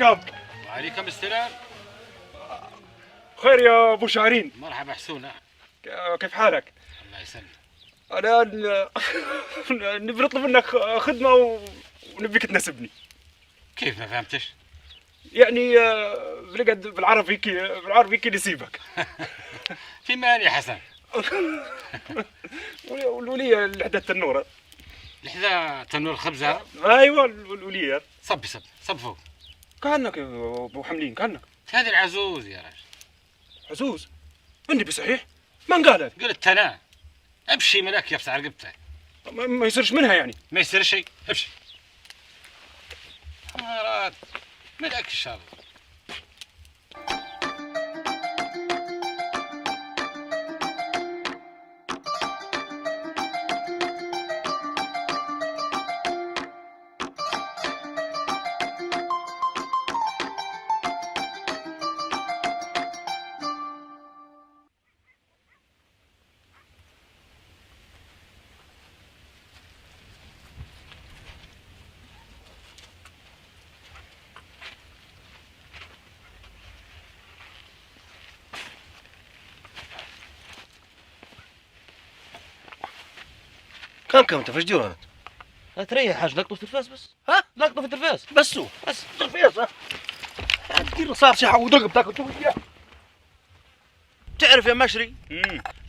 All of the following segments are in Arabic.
عليكم. وعليكم السلام. خير يا ابو شعرين. مرحبا حسونة. كيف حالك؟ الله يسلمك. انا نبي نطلب منك خدمه ونبيك تناسبني. كيف ما فهمتش؟ يعني بنقعد بالعربي كي نسيبك. في مالي حسن. والولية اللي حدا التنورة. لحظة تنور الخبز هذا؟ ايوه الولية. صب فوق. كأنك يا ابو حملين كأنك. هذه العزوز يا راجل. عزوز؟ اني بصحيح؟ من قالك؟ قلت انا. امشي ملاك يفسع رقبتك. ما يصيرش منها يعني. ما يصير شيء، امشي. حمارات ملاك الشر. كم انت فاش ديروا انت؟ لا تريح حاج، لقطوا في التلفاز بس. ها؟ لقطوا في التلفاز بس التلفاز ها؟ دير صار شي حود رقبتك وتقول يا. تعرف يا مشري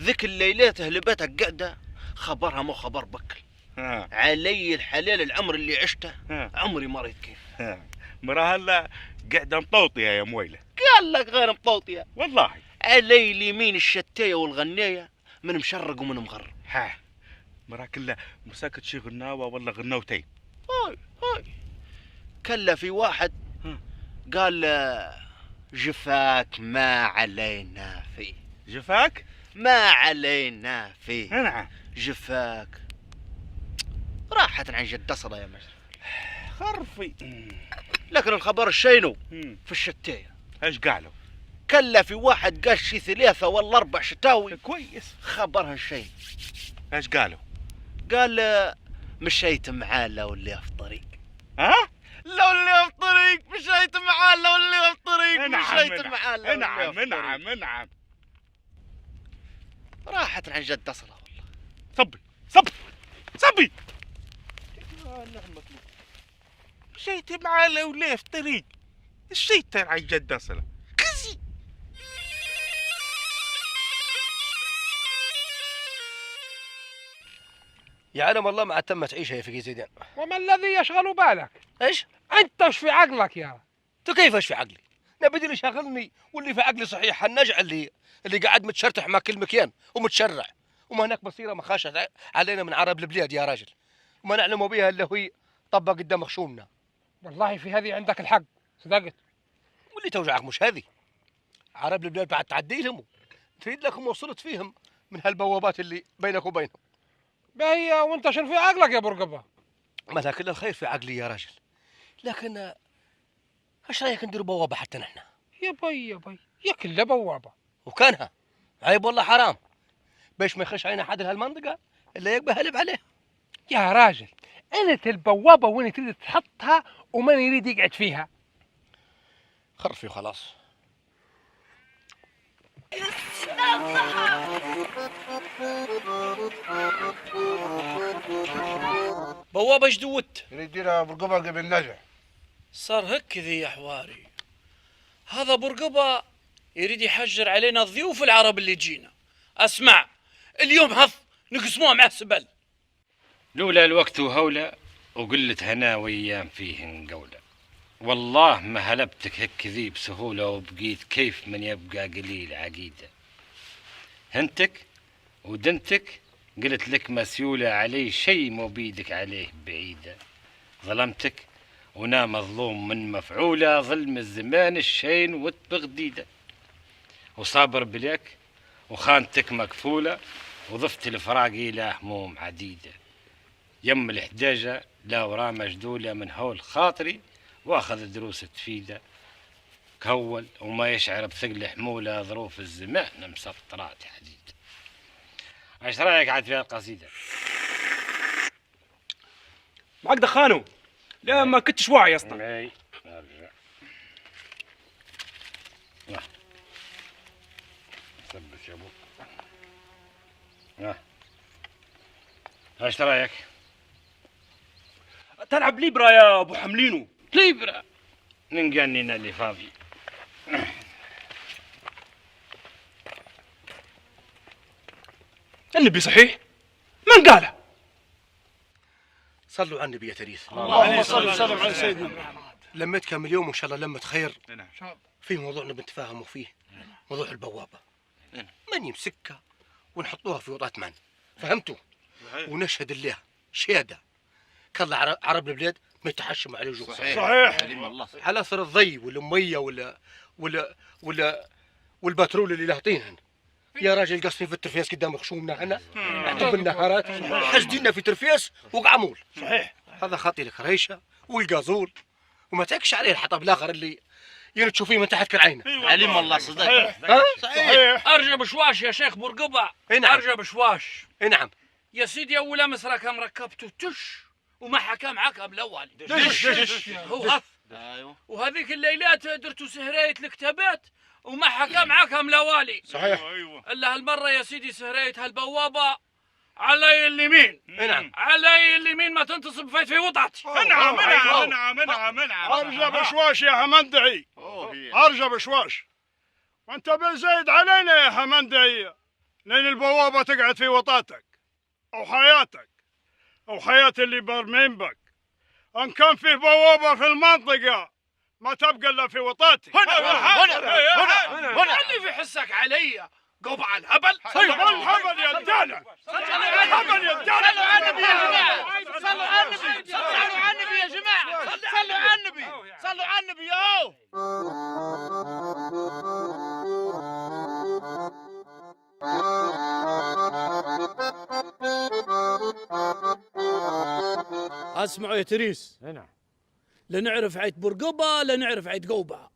ذيك الليلات هلبتك قاعده خبرها مو خبر بكل. علي الحلال العمر اللي عشته عمري ما ريت كيف. مرا هلا قاعده مطوطيه يا مويله. قال لك غير مطوطيه والله علي اليمين الشتايه والغنايه من مشرق ومن مغرب. ها مرا كلها مساكت شي غناوه ولا غناوتين. هاي كلا في واحد قال جفاك ما علينا فيه. جفاك؟ ما علينا فيه. نعم. جفاك راحت عن جد صلا يا مجد. خرفي. لكن الخبر الشينو في الشتاية. ايش قالوا؟ كلا في واحد قال شي 3 ولا 4 شتاوي. كويس. خبرها الشين. ايش قالوا؟ قال مشيت معاه لو اللي في طريق. ها؟ لو اللي في طريق مشيت معاه لو اللي في طريق نعم مشيت معاه لو اللي في طريق. نعم. راحت عن جد صلا والله. صبي. مشيت مع الاولاد في طريق. الشيطان على جد اصلا. كزي. يعلم الله ما تمت عيشه يا فقيه زيدان. وما الذي يشغل بالك؟ ايش؟ انت ايش في عقلك يا؟ انت كيف ايش في عقلي؟ نبي اللي شاغلني واللي في عقلي صحيح النجع اللي قاعد متشرتح مع كل مكيان ومتشرع، وما هناك بصيره ما خاشت علينا من عرب البلاد يا راجل، وما نعلم بها الا هي طبق قدام خشومنا. والله في هذه عندك الحق، صدقت. واللي توجعك مش هذه عرب البلاد بعد تعدي لهم، تريد لكم وصلت فيهم من هالبوابات اللي بينك وبينهم. باهي وانت شنو في عقلك يا برقبه؟ ما كل الخير في عقلي يا راجل، لكن ايش رايك ندير بوابه حتى نحن؟ يا بي يا كلها بوابه. وكانها عيب والله حرام، باش ما يخش علينا حد هالمنطقه الا يقبل هلب عليه. يا راجل انت البوابه وين تريد تحطها ومن يريد يقعد فيها؟ خرفي خلاص. بوابة جدوت يريد يديرها برقبة قبل نجع. صار هيك ذي يا حواري. هذا برقبة يريد يحجر علينا الضيوف العرب اللي جينا. اسمع اليوم هف نقسموها مع السبل. لولا الوقت وهولة وقلت هنا ويام فيهن قولة، والله ما هلبتك هيك ذي بسهولة وبقيت كيف من يبقى قليل عقيدة. هنتك ودنتك قلت لك مسيولة علي شي مو بيدك عليه بعيدة. ظلمتك ونا مظلوم من مفعولة، ظلم الزمان الشين وتبغديدة. وصابر بليك وخانتك مكفولة، وضفت الفراق إلى هموم عديدة. يم الحداجة لا ورا مجدولة من هول خاطري، واخذ دروس تفيدة. كول وما يشعر بثقل حمولة، ظروف الزمان مسطرات حديد. ايش رايك عاد في القصيدة؟ معك دخانو؟ لا ما كنتش واعي اصلا. اي ارجع. ابو ايش رايك؟ تلعب ليبرا يا ابو حملينو. ليبرا ننقنن اللي فاضي. النبي صحيح؟ من قالها؟ صلوا على النبي يا تريث. اللهم صل وسلم على سيدنا محمد. لمتكم اليوم وان شاء الله لمة خير. في موضوع نبي نتفاهموا فيه، موضوع البوابة. من يمسكها ونحطوها في وطأة من، فهمتوا؟ ونشهد الله شهادة كالله عرب البلاد ما يتحشم على وجوه. صحيح. على اثر الضي والميه والبترول اللي لاهطينهن. يا راجل قاصين في الترفيس قدام خشومنا هنا عتب النهارات حاسديننا في ترفيس وقعمول. صحيح. هذا خاطي الكريشه والقازول وما تعكش عليه الحطب الاخر اللي ينتشوا فيه من تحت كالعينه. علم الله صدق. صحيح. ارجع بشواش يا شيخ بورقبه. نعم. ارجع بشواش. نعم يا سيدي اول امس راكم ركبتوا تش وما حكى معاكم الاول. دش. هو هف. ايوه. وهذيك الليلات درتوا سهرية الكتابات وما حكى معاكم الاوالي. صحيح. الا هالمره يا سيدي سهرية هالبوابه علي اليمين. نعم. علي اليمين ما تنتصب في وضعتي. نعم. ارجع بشواش يا همندعي. ارجع بشواش. وانت بزايد علينا يا همندعي، لان البوابه تقعد في وطاتك او حياتك او حياه اللي برمين بك. ان كان فيه بوابه في المنطقه ما تبقى الا في وطاتي. هنا اللي في حسك علي قبع الهبل. الهبل يا الدالة. الهبل يا الدالة. صلوا على النبي يا جماعه. صلوا على النبي. صلوا على النبي يا جماعه. صلوا على النبي. صلوا على النبي ياو. اسمعوا يا تريس. نعم. لا نعرف عيت برقبه لا نعرف عيت قوبعه.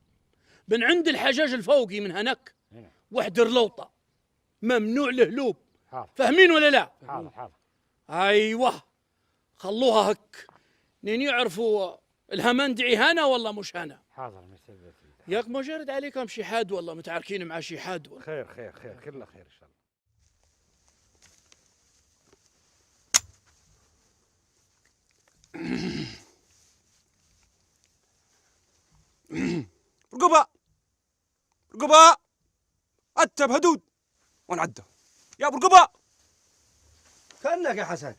من عند الحجاج الفوقي من هناك وحد رلوطه ممنوع الهلوب. فاهمين ولا لا؟ حاضر. ايوه خلوها هك نين يعرفوا الهمندعي هنا والله مش هنا. حاضر مسبتي. ياك ما جرد عليكم شي حاد والله متعاركين مع شي حاد والله. خير كله خير ان شاء الله. برقبة أتى بهدود ونعدى يا برقبة. كأنك يا حسن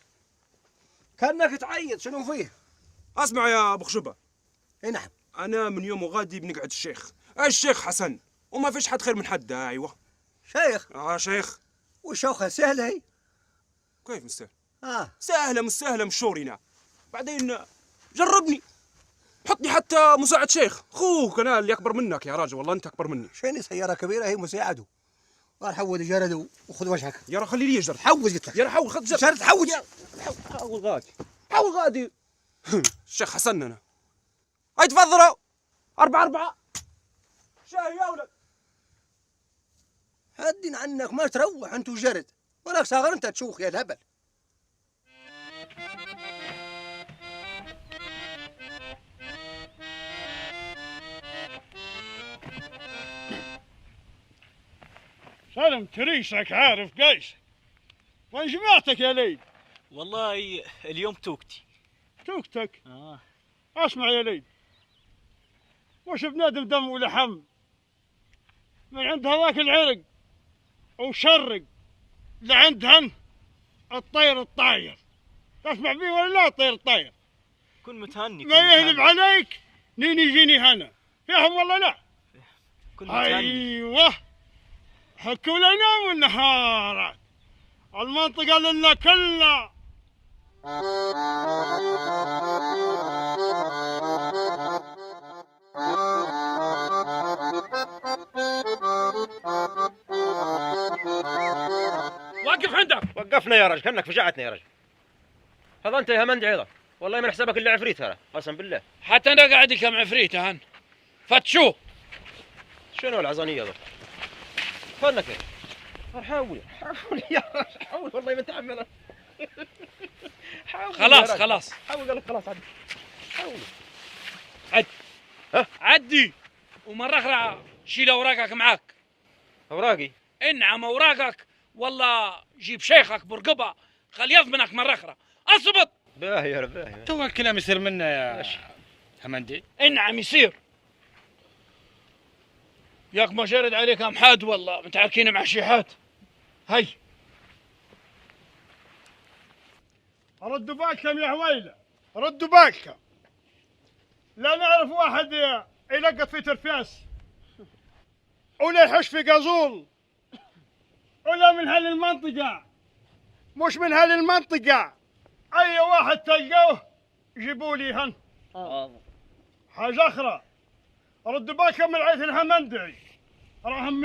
كأنك تعيط شنو فيه؟ اسمع يا ابو خشبة. نعم. انا من يوم وغادي بنقعد الشيخ حسن وما فيش حد خير من حد. ايوه شيخ. شيخ. وشوخة سهلة هي؟ كيف مستاهل؟ سهلة مش سهلة مش شورينا. بعدين جربني حطني حتى مساعد شيخ. اخوك انا اللي اكبر منك يا راجل. والله انت اكبر مني. شيني سيارة كبيرة هي مساعده. قال حول جرد وخذ وجهك. يا خلي لي جرد. حول قلت لك. يا حول خذ جرد. جرد حول. حول غادي. الشيخ حسن انا. هاي تفضلوا 4 شاي يا ولد. هدين عنك ما تروح انت وجرد وراك صغر انت تشوخ يا الهبل. سلم تريسك عارف قيس. وين جماعتك يا ليد؟ والله اليوم توكتي. توكتك؟ اسمع يا ليد، وش بنادم دم ولحم من عند هذاك العرق وشرق لعندهن الطير الطاير. تسمع بيه ولا لا؟ الطير الطاير كن متهني. ما يهلب عليك نين يجيني هنا. فيهم ولا لا؟ كن متهني. ايوه حكوا لنا يناموا النهارات المنطقة لنا كلها. وقف عندك. وقفنا يا رجل كأنك فجعتنا يا رجل. هذا انت يا همندعي هذا والله من حسابك اللي عفريت هذا قسم بالله. حتى انا قاعد كم عفريته هن فتشوه. شنو العزانية هذا؟ فنك حاول يا رجل حاول والله ما تعمل. خلاص حاول قال لك خلاص عدي. حاول عدي ومرة أخرى شيل أوراقك معاك. أوراقي انعم اوراقك والله جيب شيخك برقبه خلي يضمنك مره اخرى. اصبط. باهي يا باهي. تو الكلام يصير منا يا همندي. انعم يصير. ياك ما جرد عليك ام حاد والله متعاركين مع شيحات. هي ردوا بالكم يا هويلة، ردوا بالكم. لا نعرف واحد يلقط في ترفاس ولا يحش في قازول ولا من هالمنطقة، مش من هالمنطقة. أي واحد تلقوه جيبوا لي هن. حاجة أخرى، ردوا بالكم من عيث الهمندعي، راهم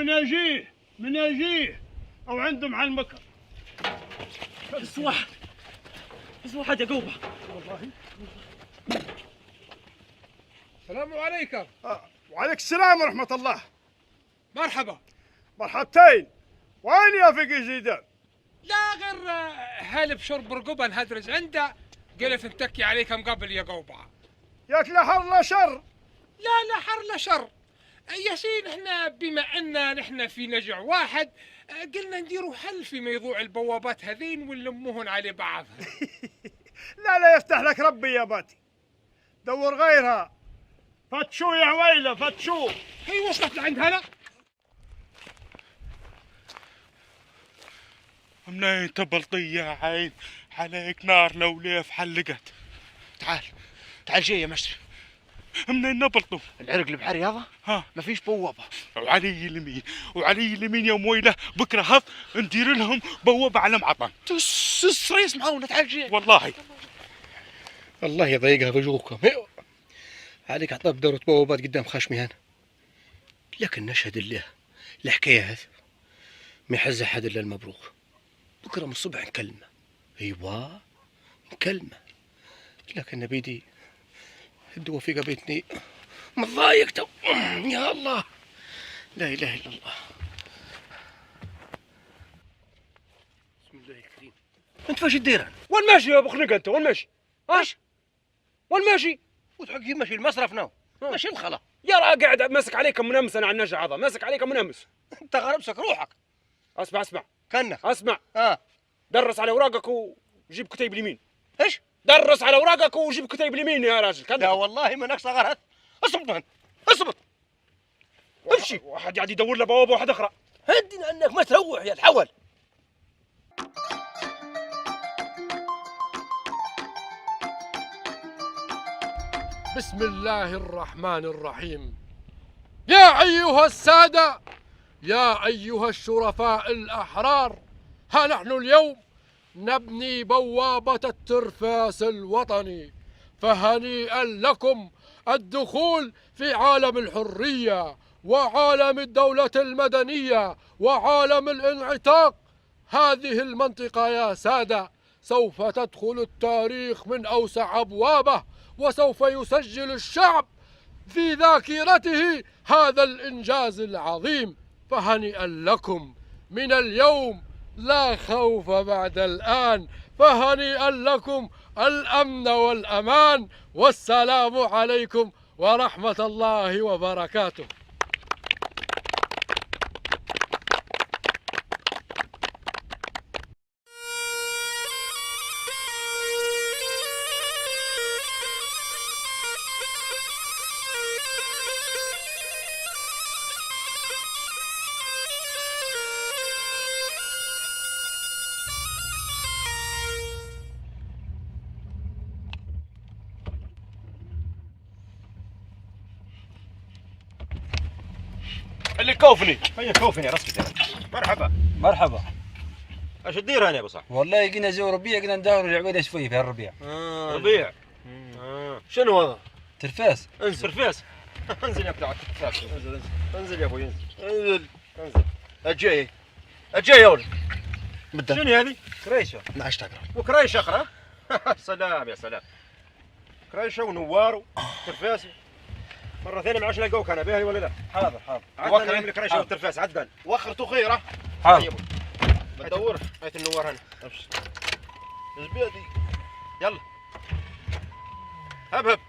مناجيه أو عندهم على المكر. بس واحد يا قوبة. السلام عليكم. وعليك السلام ورحمة الله. مرحبا. مرحبتين. وين يا فقي زيدان؟ لا غير هالب شرب رقبة نهدرج عنده، قلت نتكي عليكم قبل يا قوبعة. ياك لا حر لا شر. لا حر لا شر يا سيدي. احنا بما ان نحن في نجع واحد قلنا نديروا حل في موضوع البوابات هذين ونلموهن على بعضها. لا يفتح لك ربي يا باتي، دور غيرها. فتشو يا عويلة فتشو. هي وصلت لعند هلا. منين تبلطي يا عين عليك نار لو ليف حلقت. تعال جاي يا مشري. منين نبلطوا؟ العرق البحري هذا ها ما فيش بوابه. وعلي اليمين يا مويله بكره هض ندير لهم بوابه على معطن. الصريس معاونا. تعال جاي. والله الله يضيقها وجوهكم. عليك عطاب دورة بوابات قدام خشمي هنا. لكن نشهد الله الحكاية هذه ما يحز أحد إلا المبروك. بكرة من الصبح نكلمه. أيوة نكلمه، لكن بيدي الدوا في قبيتني متضايق تو. يا الله لا إله إلا الله. بسم الله الكريم. أنت فاش تدير؟ وين ماشي يا ابو خنقه انت؟ وين ماشي؟ اش؟ وين ماشي؟ وتحكي ماشي المصرف نو ماشي الخلا. يا راه قاعد ماسك عليكم منمس انا على النجع هذا، ماسك عليكم منمس. أنت غربسك روحك. اسمع كنك اسمع. درس على اوراقك وجيب كتيب اليمين. ايش؟ درس على اوراقك وجيب كتيب اليمين يا راجل. لا والله ما نقص غير هذا. اصبط امشي. واحد قاعد يدور له بوابه واحده اخرى. هدنا انك ما تروح يا الحول. بسم الله الرحمن الرحيم. يا أيها السادة، يا أيها الشرفاء الأحرار، ها نحن اليوم نبني بوابة الترفاس الوطني، فهنيئا لكم الدخول في عالم الحرية وعالم الدولة المدنية وعالم الانعتاق. هذه المنطقة يا سادة سوف تدخل التاريخ من أوسع أبوابه، وسوف يسجل الشعب في ذاكرته هذا الإنجاز العظيم. فهنيئا لكم، من اليوم لا خوف بعد الآن، فهنيئا لكم الأمن والأمان، والسلام عليكم ورحمة الله وبركاته. اللي كوفني. هيا كوفني راسك. مرحبا. اش تدير هنا يا ابو صاحب؟ والله قلنا زي ربيع قلنا ندور العبيد شوي في هالربيع. ربيع. شنو هذا؟ ترفاس. انزل. ترفاس. انزل يا بتاع الترفاس. انزل يا ابوي انزل. اجي يا ولد. شنو هذه؟ كريشه. ما عادش تقرا. وكريشه اقرا. سلام يا سلام. كريشه ونوار وترفاسي. مرة ثانية ما عادش نلقوك أنا باهي ولا لا؟ حاضر. وخر يملك ريشه والترفاس عدل. وخرته خيره. حاضر. بدور هايت النوار هنا. ابشر. زبيدي. يلا. هب.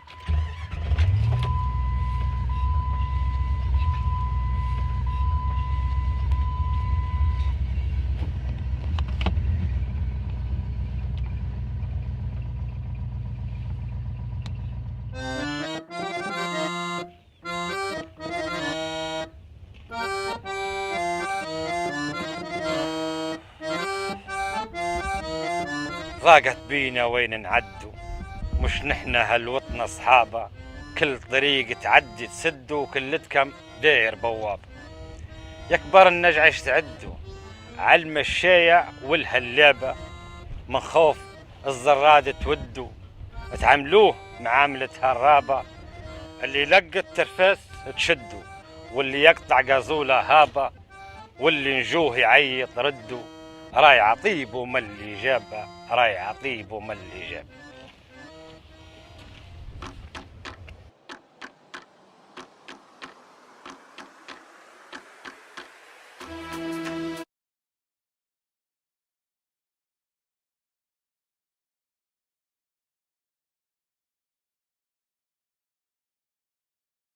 ضاقت بينا وين نعدو، مش نحنا هالوطن اصحابه، كل طريق تعدي تسدو وكلتكم داير بواب. يكبر النجع تعدوا على المشايع والهلابة، من خوف الزراد تودوا تعملوه معاملة هرابة. اللي يلقى الترفاس تشدوا، واللي يقطع قازولة هابة، واللي نجوه يعيط ردوا. راي عطيب ومن اللي جابه، راي عطيب ومن اللي جابه.